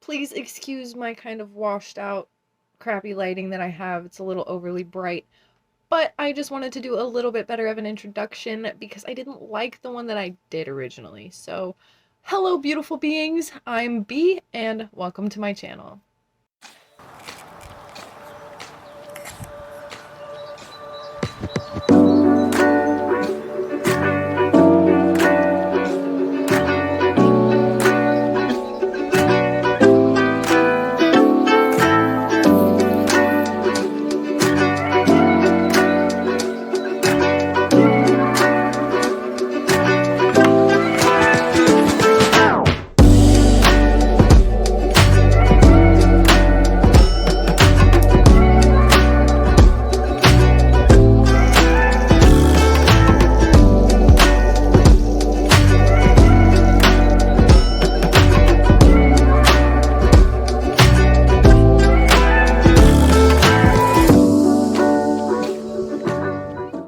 Please excuse my kind of washed out, crappy lighting that I have. It's a little overly bright. But I just wanted to do a little bit better of an introduction because I didn't like the one that I did originally. So, hello, beautiful beings. I'm B, and welcome to my channel.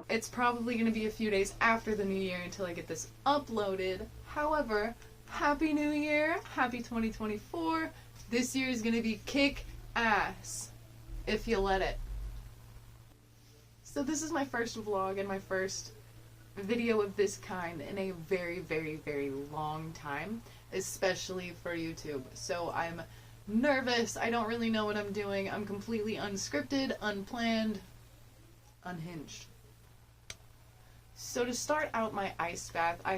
It's probably going to be a few days after the new year until I get this uploaded. However, Happy New Year, Happy 2024. This year is going to be kick ass, if you let it. So this is my first vlog and my first video of this kind in a very, very, very long time, especially for YouTube. So I'm nervous. I don't really know what I'm doing. I'm completely unscripted, unplanned, unhinged. So to start out my ice bath, I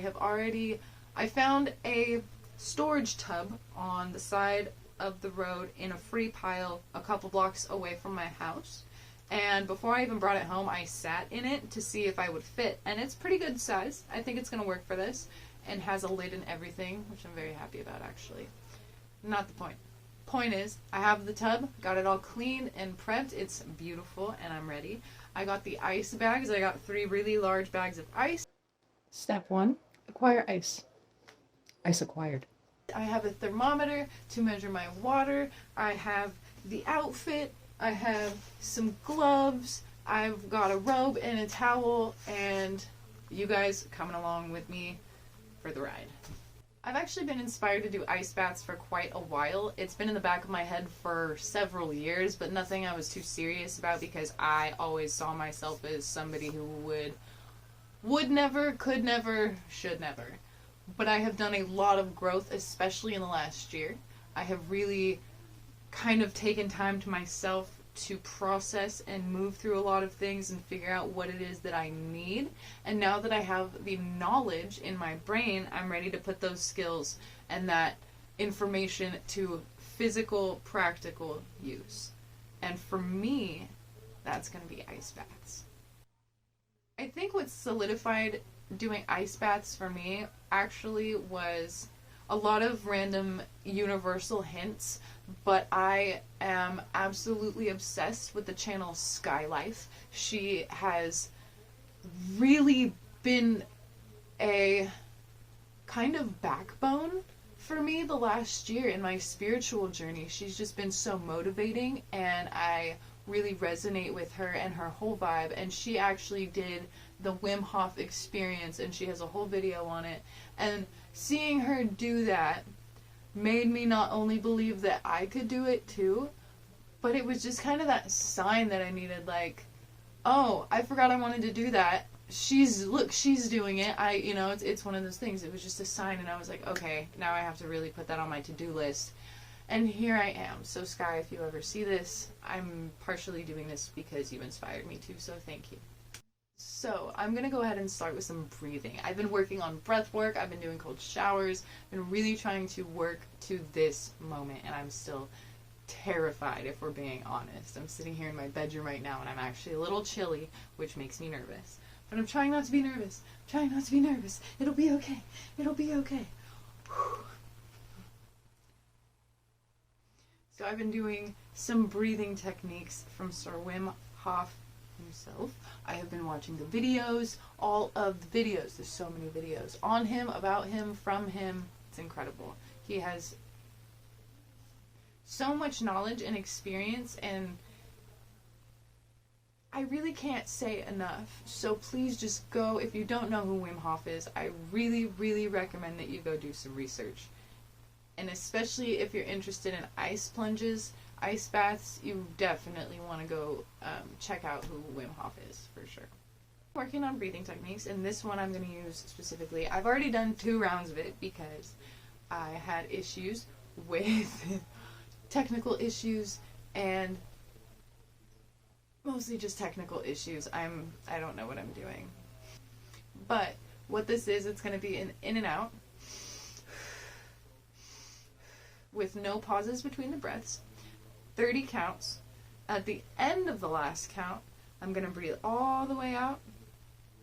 found a storage tub on the side of the road in a free pile a couple blocks away from my house. And before I even brought it home, I sat in it to see if I would fit. And it's pretty good size. I think it's going to work for this. And has a lid and everything, which I'm very happy about, actually. Not the point. Point is, I have the tub, got it all cleaned and prepped. It's beautiful, and I'm ready. I got the ice bags. I got 3 really large bags of ice. Step 1, acquire ice. Ice acquired. I have a thermometer to measure my water. I have the outfit. I have some gloves. I've got a robe and a towel, and you guys coming along with me for the ride. I've actually been inspired to do ice baths for quite a while. It's been in the back of my head for several years, but nothing I was too serious about because I always saw myself as somebody who would never, could never, should never. But I have done a lot of growth, especially in the last year. I have really kind of taken time to myself to process and move through a lot of things and figure out what it is that I need. And now that I have the knowledge in my brain, I'm ready to put those skills and that information to physical, practical use. And for me, that's going to be ice baths. I think what solidified doing ice baths for me actually was a lot of random universal hints, but I am absolutely obsessed with the channel Skylife. She has really been a kind of backbone for me the last year in my spiritual journey. She's just been so motivating, and I really resonate with her and her whole vibe. And she actually did the Wim Hof experience, and she has a whole video on it. And seeing her do that made me not only believe that I could do it too, but it was just kind of that sign that I needed, like, oh, I forgot I wanted to do that. She's doing it. It's one of those things. It was just a sign, and I was like, okay, now I have to really put that on my to-do list. And here I am. So Sky, if you ever see this, I'm partially doing this because you inspired me to, so thank you. So I'm going to go ahead and start with some breathing. I've been working on breath work. I've been doing cold showers. I've been really trying to work to this moment, and I'm still terrified, if we're being honest. I'm sitting here in my bedroom right now, and I'm actually a little chilly, which makes me nervous. But I'm trying not to be nervous. I'm trying not to be nervous. It'll be okay. It'll be okay. Whew. So I've been doing some breathing techniques from Sir Wim Hof himself. I have been watching the videos, all of the videos. There's so many videos on him, about him, from him. It's incredible. He has so much knowledge and experience, and I really can't say enough. So please just go, if you don't know who Wim Hof is, I really, really recommend that you go do some research. And especially if you're interested in ice plunges, ice baths, you definitely want to go check out who Wim Hof is, for sure. Working on breathing techniques, and this one I'm going to use specifically. I've already done 2 rounds of it because I had issues with technical issues, and mostly just technical issues. I don't know what I'm doing. But what this is, it's going to be an in and out with no pauses between the breaths, 30 counts. At the end of the last count, I'm going to breathe all the way out,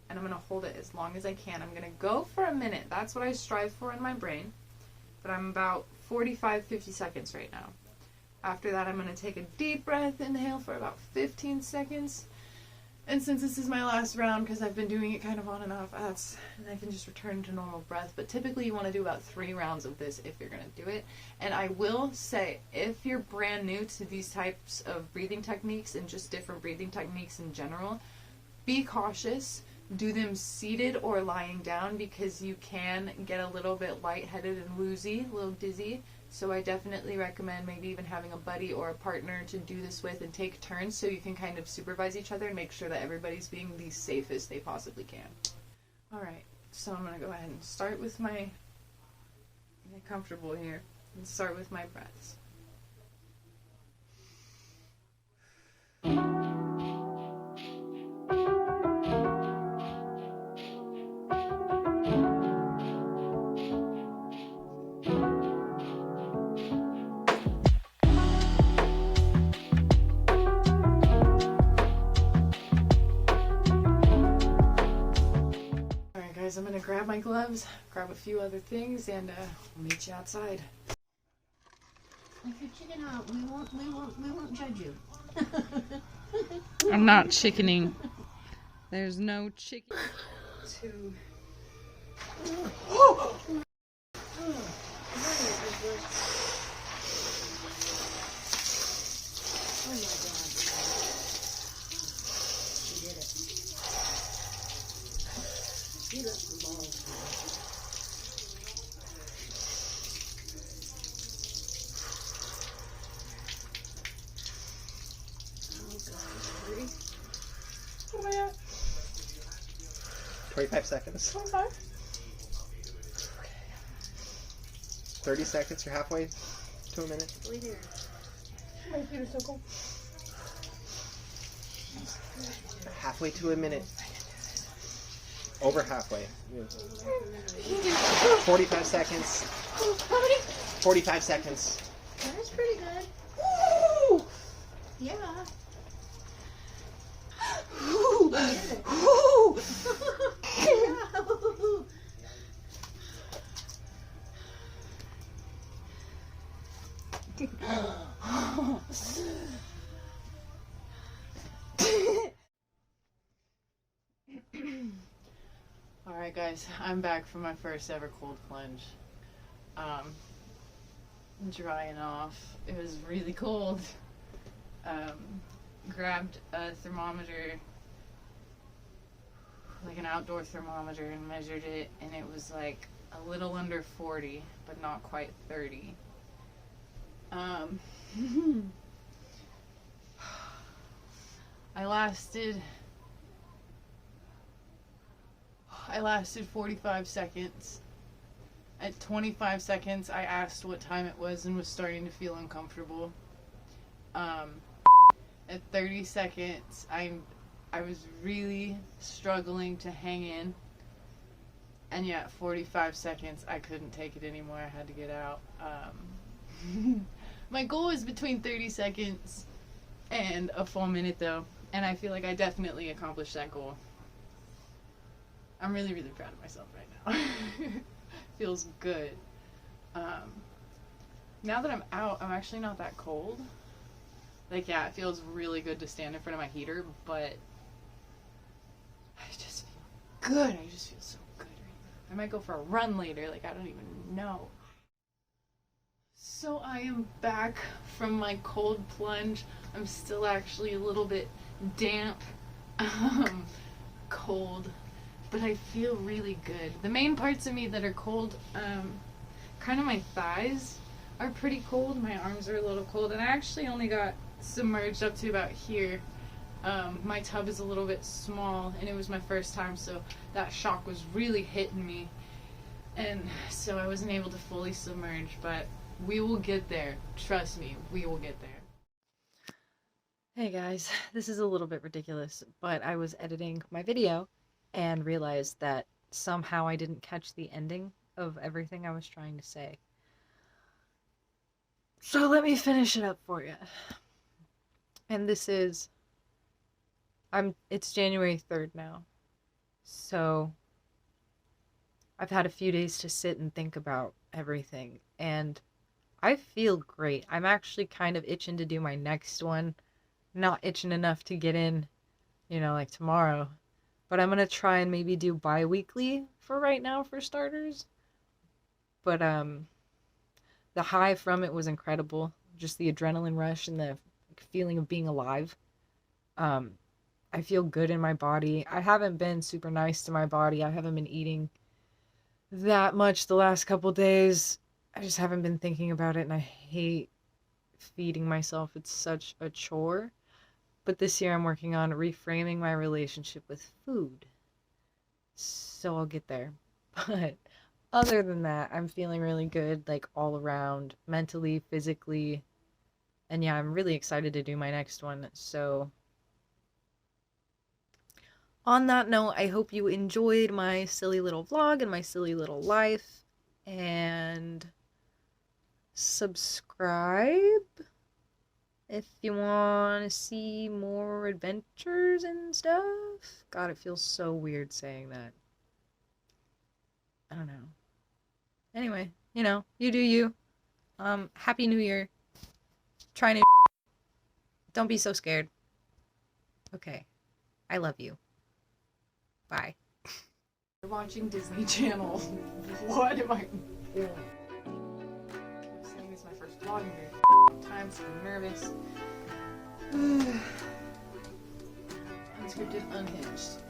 and I'm going to hold it as long as I can. I'm going to go for a minute. That's what I strive for in my brain. But I'm about 45-50 seconds right now. After that, I'm going to take a deep breath, inhale for about 15 seconds. And since this is my last round, because I've been doing it kind of on and off, I can just return to normal breath. But typically you want to do about 3 rounds of this if you're going to do it. And I will say, if you're brand new to these types of breathing techniques and just different breathing techniques in general, be cautious. Do them seated or lying down, because you can get a little bit lightheaded and woozy, a little dizzy. So I definitely recommend maybe even having a buddy or a partner to do this with and take turns, so you can kind of supervise each other and make sure that everybody's being the safest they possibly can. Alright, so I'm going to go ahead and start with get comfortable here, and start with my breaths. I'm going to grab my gloves, grab a few other things, and we'll meet you outside. If you're chicken out, we won't judge you. I'm not chickening. There's no chicken. 2. He left some balls. Oh, God. What am I at? 25 seconds. 25? 30 seconds, you're halfway to a minute. Wait here. My feet are so cold. Halfway to a minute. Over halfway. 45 seconds. How many? 45 seconds. That's pretty good. Woo! Yeah. Woo! Yeah. Woo! Alright guys, I'm back from my first ever cold plunge. Drying off. It was really cold. Grabbed a thermometer, like an outdoor thermometer, and measured it, and it was like a little under 40, but not quite 30. I lasted 45 seconds. At 25 seconds, I asked what time it was and was starting to feel uncomfortable. At 30 seconds, I was really struggling to hang in. And yeah, at 45 seconds, I couldn't take it anymore. I had to get out. My goal is between 30 seconds and a full minute though. And I feel like I definitely accomplished that goal. I'm really, really proud of myself right now. Feels good. Now that I'm out, I'm actually not that cold. Like, yeah, it feels really good to stand in front of my heater, but I just feel good. I just feel so good right now. I might go for a run later. Like, I don't even know. So I am back from my cold plunge. I'm still actually a little bit damp, cold, but I feel really good. The main parts of me that are cold, kind of my thighs, are pretty cold. My arms are a little cold, and I actually only got submerged up to about here. My tub is a little bit small, and it was my first time, so that shock was really hitting me. And so I wasn't able to fully submerge, but we will get there. Trust me, we will get there. Hey guys, this is a little bit ridiculous, but I was editing my video and realized that somehow I didn't catch the ending of everything I was trying to say. So let me finish it up for you. And this is, it's January 3rd now. So I've had a few days to sit and think about everything, and I feel great. I'm actually kind of itching to do my next one. Not itching enough to get in, like tomorrow. But I'm gonna try and maybe do bi-weekly for right now for starters. But the high from it was incredible. Just the adrenaline rush and the feeling of being alive. I feel good in my body. I haven't been super nice to my body. I haven't been eating that much the last couple days. I just haven't been thinking about it, and I hate feeding myself. It's such a chore. But this year I'm working on reframing my relationship with food. So I'll get there. But other than that, I'm feeling really good, like all around, mentally, physically. And yeah, I'm really excited to do my next one. So on that note, I hope you enjoyed my silly little vlog and my silly little life. And subscribe if you want to see more adventures and stuff. God, it feels so weird saying that. I don't know. Anyway, you do you. Happy New Year. Try new. Don't be so scared. Okay. I love you. Bye. You're watching Disney Channel. What am I doing? I'm saying it's my first vlog in very time, so I'm nervous. Unscripted, unhinged.